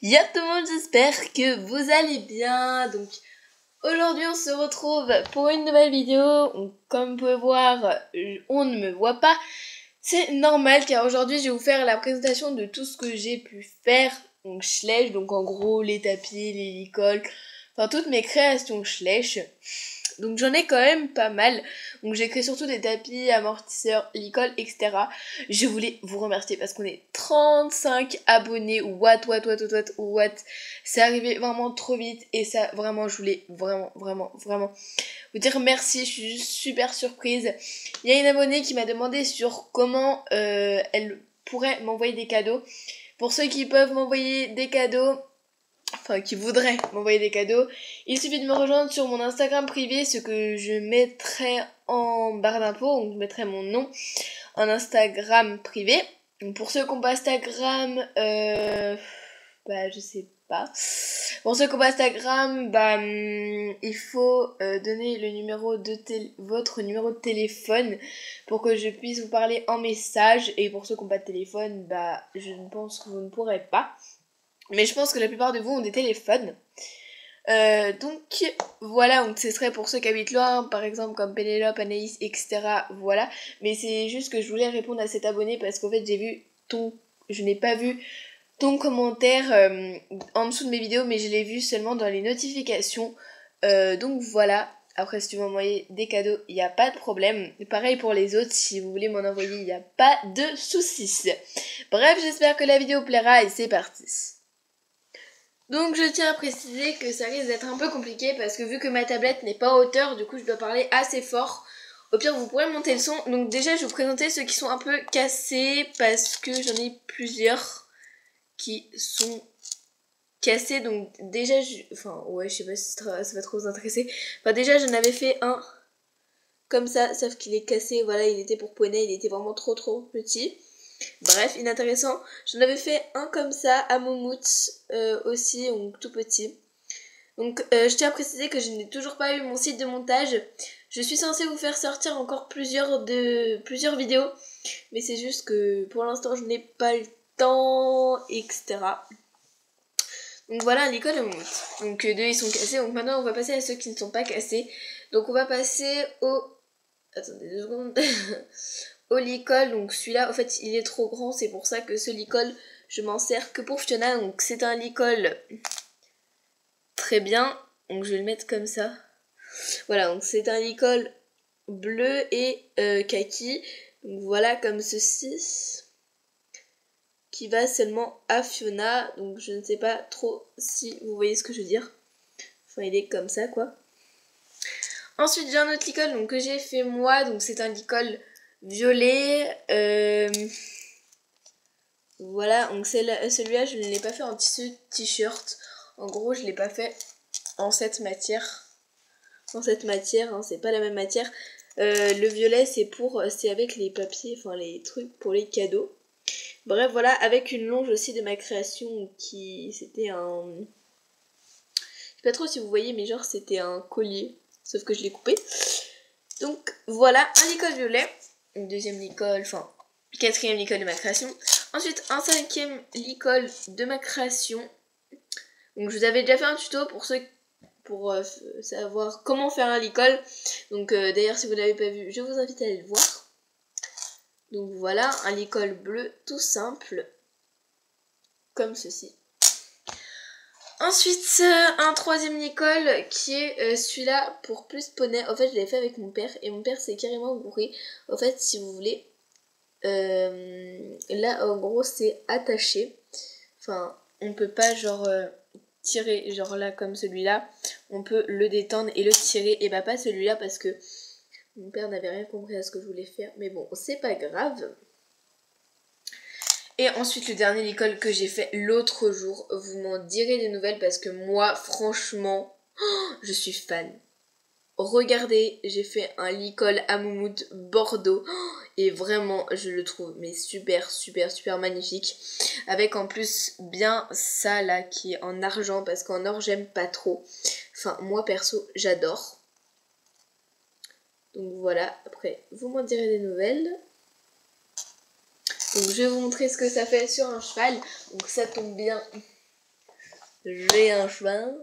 Yo tout le monde, j'espère que vous allez bien. Donc aujourd'hui on se retrouve pour une nouvelle vidéo. Comme vous pouvez voir, on ne me voit pas. C'est normal car aujourd'hui je vais vous faire la présentation de tout ce que j'ai pu faire. Donc Schleich, donc en gros les tapis, les licoles, enfin toutes mes créations Schleich. Donc j'en ai quand même pas mal. Donc j'ai créé surtout des tapis, amortisseurs, licoles, etc. Je voulais vous remercier parce qu'on est 35 abonnés. What. C'est arrivé vraiment trop vite. Et ça, vraiment, je voulais vraiment vous dire merci. Je suis juste super surprise. Il y a une abonnée qui m'a demandé sur comment elle pourrait m'envoyer des cadeaux. Pour ceux qui peuvent m'envoyer des cadeaux, enfin qui voudraient m'envoyer des cadeaux, il suffit de me rejoindre sur mon Instagram privé, ce que je mettrai en barre d'infos, donc je mettrai mon nom en Instagram privé. Donc pour ceux qui n'ont pas Instagram, je sais pas. Pour ceux qui n'ont pas Instagram, il faut donner le numéro de votre numéro de téléphone pour que je puisse vous parler en message. Et pour ceux qui n'ont pas de téléphone, je ne pense que vous ne pourrez pas. Mais je pense que la plupart de vous ont des téléphones. Donc voilà, donc ce serait pour ceux qui habitent loin, par exemple comme Pénélope, Anaïs, etc. Voilà. Mais c'est juste que je voulais répondre à cet abonné parce qu'en fait je n'ai pas vu ton commentaire en dessous de mes vidéos, mais je l'ai vu seulement dans les notifications. Donc voilà. Après, si tu veux m'envoyer des cadeaux, il n'y a pas de problème. Pareil pour les autres, si vous voulez m'en envoyer, il n'y a pas de soucis. Bref, j'espère que la vidéo plaira et c'est parti. Donc je tiens à préciser que ça risque d'être un peu compliqué parce que vu que ma tablette n'est pas à hauteur, du coup je dois parler assez fort. Au pire vous pourrez monter le son. Donc déjà je vais vous présenter ceux qui sont un peu cassés parce que j'en ai plusieurs qui sont cassés. Donc déjà je sais pas si ça va trop vous intéresser. Enfin déjà j'en avais fait un comme ça, sauf qu'il est cassé, voilà, il était pour poney, il était vraiment trop petit. Bref, inintéressant. J'en avais fait un comme ça à Moumout aussi, donc tout petit. Donc je tiens à préciser que je n'ai toujours pas eu mon site de montage. Je suis censée vous faire sortir encore plusieurs vidéos. Mais c'est juste que pour l'instant je n'ai pas le temps, etc. Donc voilà l'école de Moumout. Donc deux ils sont cassés. Donc maintenant on va passer à ceux qui ne sont pas cassés. Donc on va passer au... Attendez 2 secondes. Au licol, donc celui-là en fait il est trop grand, c'est pour ça que ce licol je m'en sers que pour Fiona. Donc c'est un licol très bien, donc je vais le mettre comme ça. Voilà, donc c'est un licol bleu et kaki, donc voilà comme ceci, qui va seulement à Fiona. Donc je ne sais pas trop si vous voyez ce que je veux dire, enfin il est comme ça quoi. Ensuite j'ai un autre licol donc que j'ai fait moi, donc c'est un licol violet, voilà, donc celui-là je ne l'ai pas fait en tissu t-shirt. En gros je l'ai pas fait en cette matière. Hein, c'est pas la même matière. Le violet c'est avec les papiers, enfin les trucs pour les cadeaux. Bref voilà, avec une longe aussi de ma création c'était un... Je sais pas trop si vous voyez mais genre c'était un collier, sauf que je l'ai coupé. Donc voilà, un licol violet, une deuxième licol, enfin quatrième licol de ma création. Ensuite un cinquième licol de ma création. Donc je vous avais déjà fait un tuto pour savoir comment faire un licol. Donc d'ailleurs si vous l'avez pas vu, je vous invite à aller le voir. Donc voilà, un licol bleu tout simple, comme ceci. Ensuite, un troisième licol qui est celui-là pour plus poney. En fait, je l'ai fait avec mon père et mon père s'est carrément bourré. En fait, si vous voulez, là en gros c'est attaché. Enfin, on peut pas genre tirer, genre là comme celui-là. On peut le détendre et le tirer. Et pas celui-là parce que mon père n'avait rien compris à ce que je voulais faire. Mais bon, c'est pas grave. Et ensuite le dernier licol que j'ai fait l'autre jour, vous m'en direz des nouvelles parce que moi franchement je suis fan. Regardez, j'ai fait un licol à Moumout Bordeaux et vraiment je le trouve mais super magnifique, avec en plus bien ça là qui est en argent parce qu'en or j'aime pas trop, enfin moi perso j'adore. Donc voilà, après vous m'en direz des nouvelles. Donc je vais vous montrer ce que ça fait sur un cheval. Donc ça tombe bien j'ai un cheval.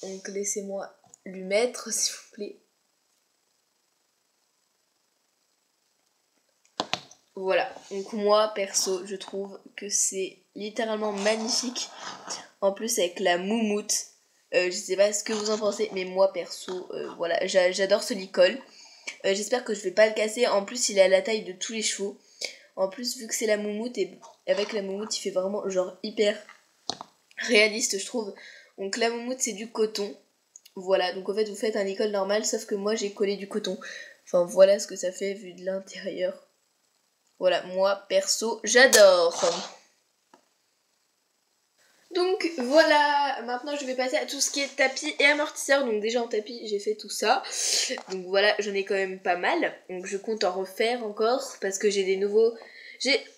Donc laissez-moi lui mettre s'il vous plaît. Voilà, donc moi perso je trouve que c'est littéralement magnifique. En plus avec la moumoute, je sais pas ce que vous en pensez, mais moi perso, voilà, j'adore ce licol. J'espère que je vais pas le casser, en plus il est à la taille de tous les chevaux. En plus vu que c'est la moumoute, et avec la moumoute il fait vraiment genre hyper réaliste je trouve. Donc la moumoute c'est du coton. Voilà, donc en fait vous faites un licol normal, sauf que moi j'ai collé du coton. Enfin voilà ce que ça fait vu de l'intérieur. Voilà, moi perso j'adore. Donc voilà, maintenant je vais passer à tout ce qui est tapis et amortisseur. Donc déjà en tapis j'ai fait tout ça. Donc voilà, j'en ai quand même pas mal. Donc je compte en refaire encore parce que j'ai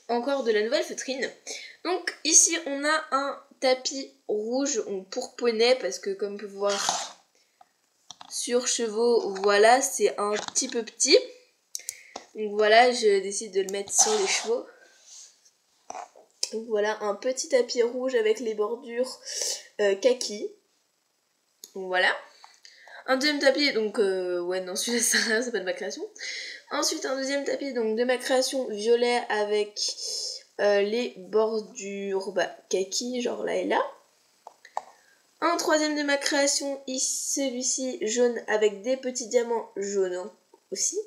encore de la nouvelle feutrine. Donc ici on a un tapis rouge pour poney parce que comme vous pouvez voir sur chevaux, voilà, c'est un petit peu petit. Donc voilà, je décide de le mettre sur les chevaux. Donc voilà, un petit tapis rouge avec les bordures kaki. Donc voilà. Un deuxième tapis, donc ouais non celui-là c'est pas de ma création. Ensuite un deuxième tapis donc de ma création violet avec les bordures kaki, genre là et là. Un troisième de ma création, celui-ci jaune avec des petits diamants jaunes aussi.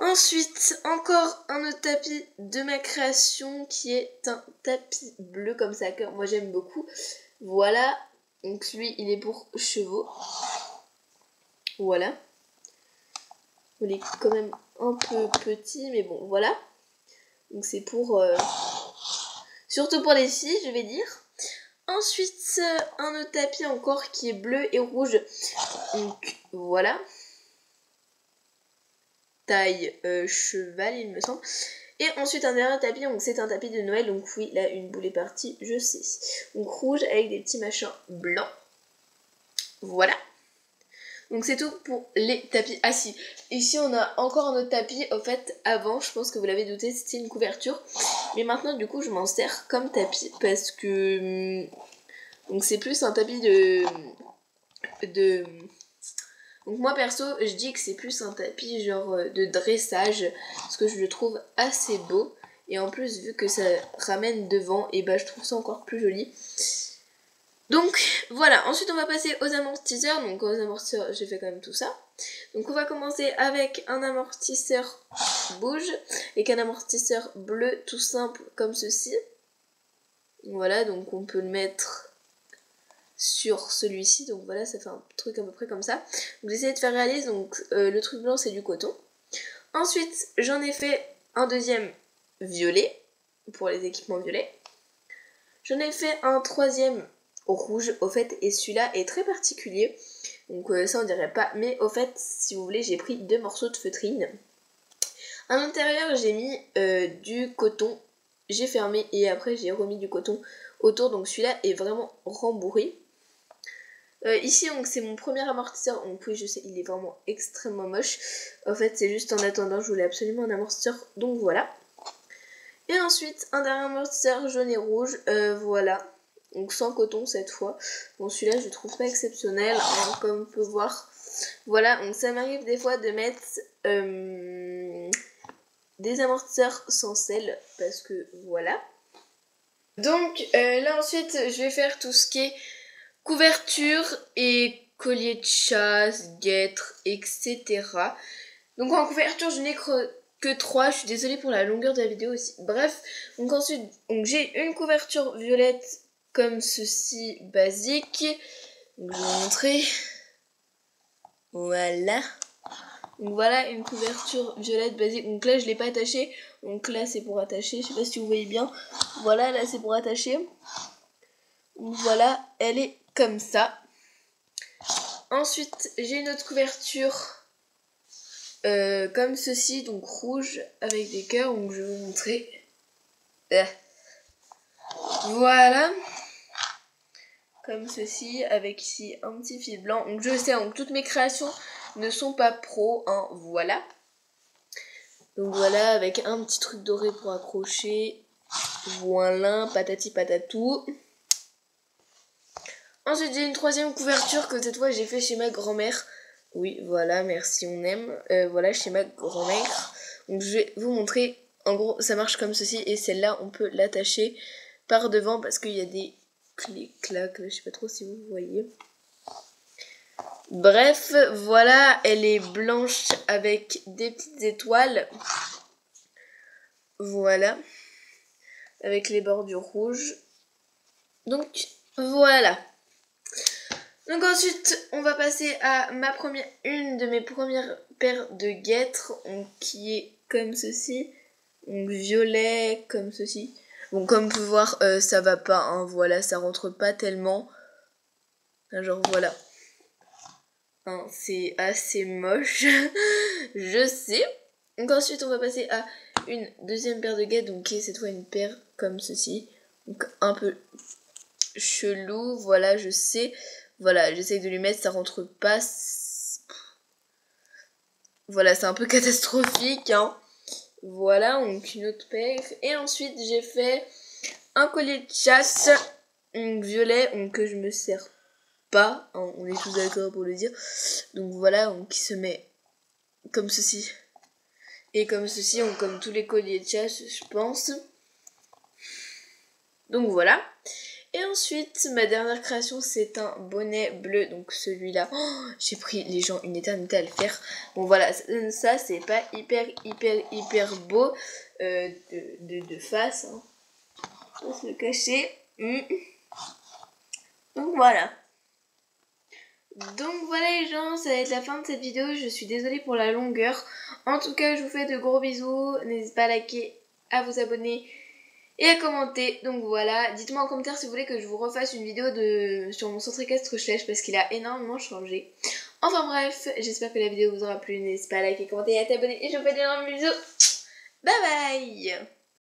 Ensuite, encore un autre tapis de ma création qui est un tapis bleu comme ça, que moi j'aime beaucoup. Voilà, donc lui il est pour chevaux. Voilà. Il est quand même un peu petit, mais bon, voilà. Donc c'est pour... surtout pour les filles, je vais dire. Ensuite, un autre tapis encore qui est bleu et rouge. Donc voilà. Taille cheval il me semble. Et ensuite un dernier tapis, donc c'est un tapis de Noël, donc oui là une boule est partie, je sais. Donc rouge avec des petits machins blancs. Voilà. Donc c'est tout pour les tapis. Ah si, ici on a encore un autre tapis, au fait avant je pense que vous l'avez douté c'était une couverture. Mais maintenant du coup je m'en sers comme tapis parce que... Donc c'est plus un tapis Donc moi perso je dis que c'est plus un tapis genre de dressage parce que je le trouve assez beau et en plus vu que ça ramène devant et bah je trouve ça encore plus joli. Donc voilà, ensuite on va passer aux amortisseurs. Donc aux amortisseurs j'ai fait quand même tout ça. Donc on va commencer avec un amortisseur bouge et un amortisseur bleu tout simple comme ceci. Voilà, donc on peut le mettre sur celui-ci, donc voilà ça fait un truc à peu près comme ça. Donc j'essaie de faire réaliste, donc le truc blanc c'est du coton. Ensuite j'en ai fait un deuxième violet pour les équipements violets. J'en ai fait un troisième rouge au fait et celui-là est très particulier. Donc ça on dirait pas, mais au fait si vous voulez j'ai pris 2 morceaux de feutrine. À l'intérieur j'ai mis du coton, j'ai fermé et après j'ai remis du coton autour, donc celui-là est vraiment rembourré. Ici donc c'est mon premier amortisseur, donc oui je sais il est vraiment extrêmement moche. En fait c'est juste en attendant je voulais absolument un amortisseur, donc voilà. Et ensuite un dernier amortisseur jaune et rouge, voilà. Donc sans coton cette fois. Bon celui-là je le trouve pas exceptionnel, hein, comme on peut voir. Voilà, donc ça m'arrive des fois de mettre des amortisseurs sans sel, parce que voilà. Donc là ensuite je vais faire tout ce qui est couverture et collier de chasse, guêtres, etc. Donc en couverture je n'ai que 3, je suis désolée pour la longueur de la vidéo aussi. Bref, donc ensuite j'ai une couverture violette comme ceci, basique. Donc je vais vous montrer. Voilà. Donc voilà une couverture violette basique. Donc là je l'ai pas attachée. Donc là c'est pour attacher. Je sais pas si vous voyez bien. Voilà, là c'est pour attacher. Donc voilà, elle est comme ça. Ensuite j'ai une autre couverture comme ceci, donc rouge avec des cœurs. Donc je vais vous montrer. Voilà. Comme ceci, avec ici un petit fil blanc. Donc je sais, donc toutes mes créations ne sont pas pro, hein, voilà. Donc voilà, avec un petit truc doré pour accrocher. Voilà, patati patatou. Ensuite, j'ai une troisième couverture que cette fois j'ai fait chez ma grand-mère. Oui, voilà, merci, on aime. Voilà, chez ma grand-mère. Donc, je vais vous montrer. En gros, ça marche comme ceci. Et celle-là, on peut l'attacher par devant parce qu'il y a des clics-clacs. Je sais pas trop si vous voyez. Bref, voilà, elle est blanche avec des petites étoiles. Voilà. Avec les bordures rouges. Donc, voilà. Donc ensuite, on va passer à une de mes premières paires de guêtres, qui est comme ceci. Donc violet, comme ceci. Bon, comme vous pouvez voir, ça va pas, hein, voilà, ça rentre pas tellement. Genre, voilà. Hein, c'est assez moche, je sais. Donc ensuite, on va passer à une deuxième paire de guêtres, donc qui est cette fois une paire comme ceci. Donc un peu chelou, voilà, je sais. Voilà, j'essaye de lui mettre, ça rentre pas. Voilà, c'est un peu catastrophique, hein. Voilà, donc une autre paire. Et ensuite, j'ai fait un collier de chasse, violet, que je me sers pas, hein, on est tous d'accord pour le dire. Donc voilà, qui se met comme ceci. Et comme ceci, comme tous les colliers de chasse, je pense. Donc voilà. Et ensuite, ma dernière création, c'est un bonnet bleu. Donc celui-là, j'ai pris les gens une éternité à le faire. Bon voilà, ça c'est pas hyper beau de face. Hein. On va se le cacher. Donc voilà. Donc voilà les gens, ça va être la fin de cette vidéo. Je suis désolée pour la longueur. En tout cas, je vous fais de gros bisous. N'hésitez pas à liker, à vous abonner et à commenter. Donc voilà, dites-moi en commentaire si vous voulez que je vous refasse une vidéo sur mon centre équestre Schlech parce qu'il a énormément changé. Enfin bref, j'espère que la vidéo vous aura plu. N'hésitez pas à liker, commenter et à t'abonner. Et je vous fais d'énormes bisous. Bye bye.